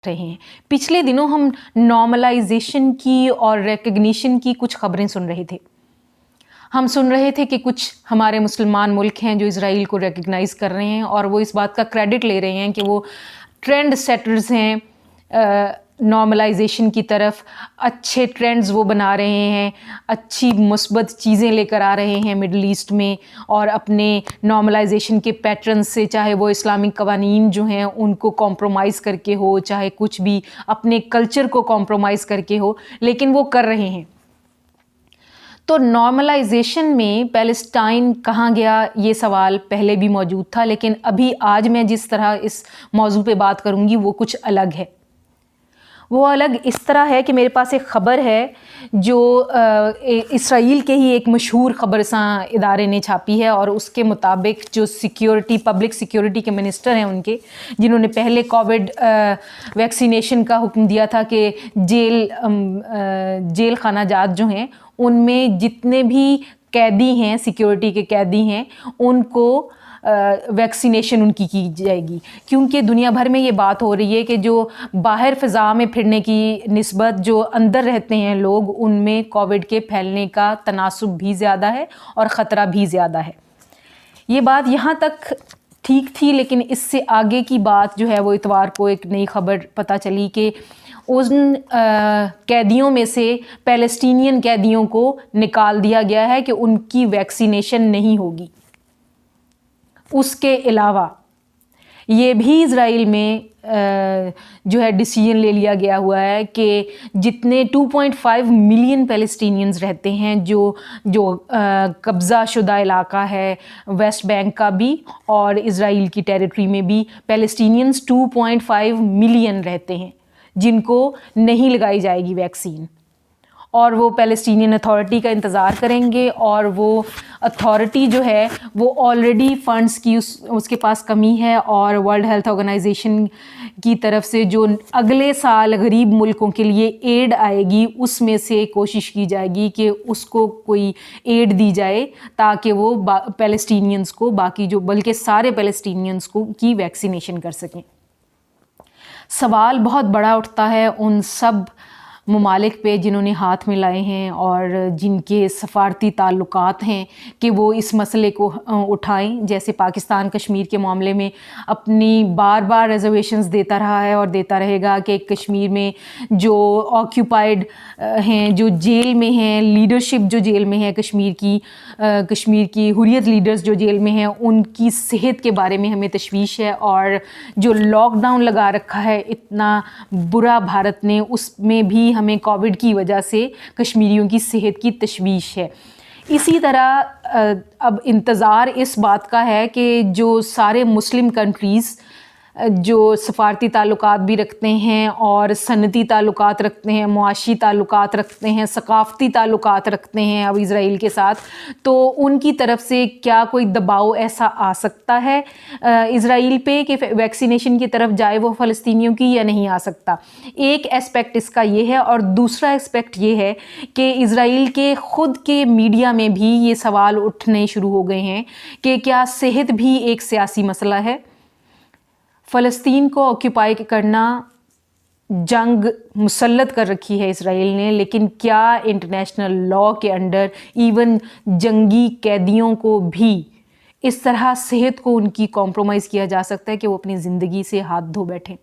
रहे हैं। पिछले दिनों हम नॉर्मलाइजेशन की और रिकग्निशन की कुछ खबरें सुन रहे थे। हम सुन रहे थे कि कुछ हमारे मुसलमान मुल्क हैं जो इज़राइल को रिकग्नाइज़ कर रहे हैं और वो इस बात का क्रेडिट ले रहे हैं कि वो ट्रेंड सेटर्स हैं नॉर्मलाइजेशन की तरफ। अच्छे ट्रेंड्स वो बना रहे हैं, अच्छी मुस्बत चीज़ें लेकर आ रहे हैं मिडल ईस्ट में, और अपने नॉर्मलाइजेशन के पैटर्न से, चाहे वो इस्लामिक कवानीन जो हैं उनको कॉम्प्रोमाइज़ करके हो, चाहे कुछ भी अपने कल्चर को कॉम्प्रोमाइज़ करके हो, लेकिन वो कर रहे हैं। तो नॉर्मलाइजेशन में पैलेस्टाइन कहाँ गया, ये सवाल पहले भी मौजूद था, लेकिन अभी आज मैं जिस तरह इस मौजू पे बात करूँगी वो कुछ अलग है। वो अलग इस तरह है कि मेरे पास एक ख़बर है जो इसराइल के ही एक मशहूर ख़बरसां इदारे ने छापी है, और उसके मुताबिक जो पब्लिक सिक्योरिटी के मिनिस्टर हैं उनके, जिन्होंने पहले कोविड वैक्सीनेशन का हुक्म दिया था कि जेल खाना जात जो हैं उनमें जितने भी कैदी हैं, सिक्योरिटी के कैदी हैं, उनको वैक्सीनेशन उनकी की जाएगी। क्योंकि दुनिया भर में ये बात हो रही है कि जो बाहर फ़िज़ा में फिरने की निस्बत जो अंदर रहते हैं लोग, उनमें कोविड के फैलने का तनासुब भी ज़्यादा है और ख़तरा भी ज़्यादा है। ये बात यहाँ तक ठीक थी, लेकिन इससे आगे की बात जो है वो इतवार को एक नई खबर पता चली कि उन कैदियों में से पैलेस्टीनियन कैदियों को निकाल दिया गया है कि उनकी वैक्सीनेशन नहीं होगी। उसके अलावा ये भी इज़राइल में जो है डिसीजन ले लिया गया हुआ है कि जितने 2.5 मिलियन पैलेस्टीनियंस रहते हैं, जो कब्ज़ा शुदा इलाका है वेस्ट बैंक का भी और इज़राइल की टेरिटरी में भी, पैलेस्टीनियंस 2.5 मिलियन रहते हैं जिनको नहीं लगाई जाएगी वैक्सीन, और वो पैलेस्टीनियन अथॉरिटी का इंतज़ार करेंगे। और वो अथॉरिटी जो है वो ऑलरेडी फ़ंड्स की उसके पास कमी है, और वर्ल्ड हेल्थ ऑर्गेनाइजेशन की तरफ से जो अगले साल गरीब मुल्कों के लिए एड आएगी उसमें से कोशिश की जाएगी कि उसको कोई एड दी जाए ताकि वो पैलेस्टीनियंस को, बाकी जो बल्कि सारे पैलेस्टीनियंस को की वैक्सीनेशन कर सकें। सवाल बहुत बड़ा उठता है उन सब ममालिक पे जिन्होंने हाथ मिलाए हैं और जिनके सफारती ताल्लुकात हैं कि वो इस मसले को उठाएं। जैसे पाकिस्तान कश्मीर के मामले में अपनी बार बार रिजर्वेशंस देता रहा है और देता रहेगा कि कश्मीर में जो ऑक्यूपाइड हैं, जो जेल में हैं, लीडरशिप जो जेल में है कश्मीर की हुर्रियत लीडर्स जो जेल में हैं, उनकी सेहत के बारे में हमें तशवीश है। और जो लॉकडाउन लगा रखा है इतना बुरा भारत ने, उसमें भी हमें कोविड की वजह से कश्मीरियों की सेहत की तशवीश है। इसी तरह अब इंतज़ार इस बात का है कि जो सारे मुस्लिम कंट्रीज़ जो सफारती ताल्लुकात भी रखते हैं और सनती ताल्लुकात रखते हैं, मुआशी ताल्लुकात रखते हैं, सकाफ़ती ताल्लुकात रखते हैं अब इज़राइल के साथ, तो उनकी तरफ से क्या कोई दबाव ऐसा आ सकता है इज़राइल पे कि वैक्सीनेशन की तरफ जाए वो फ़लस्तीनियों की, या नहीं आ सकता? एक एस्पेक्ट इसका ये है, और दूसरा एस्पेक्ट ये है कि इज़राइल के ख़ुद के मीडिया में भी ये सवाल उठने शुरू हो गए हैं कि क्या सेहत भी एक सियासी मसला है? फ़लस्तीन को ऑक्यूपाई करना, जंग मुसल्लत कर रखी है इसराइल ने, लेकिन क्या इंटरनेशनल लॉ के अंडर इवन जंगी कैदियों को भी इस तरह सेहत को उनकी कॉम्प्रोमाइज़ किया जा सकता है कि वो अपनी ज़िंदगी से हाथ धो बैठें?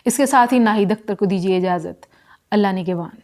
इसके साथ ही नाहिद अख्तर को दीजिए इजाज़त। अल्लाह निगहबान।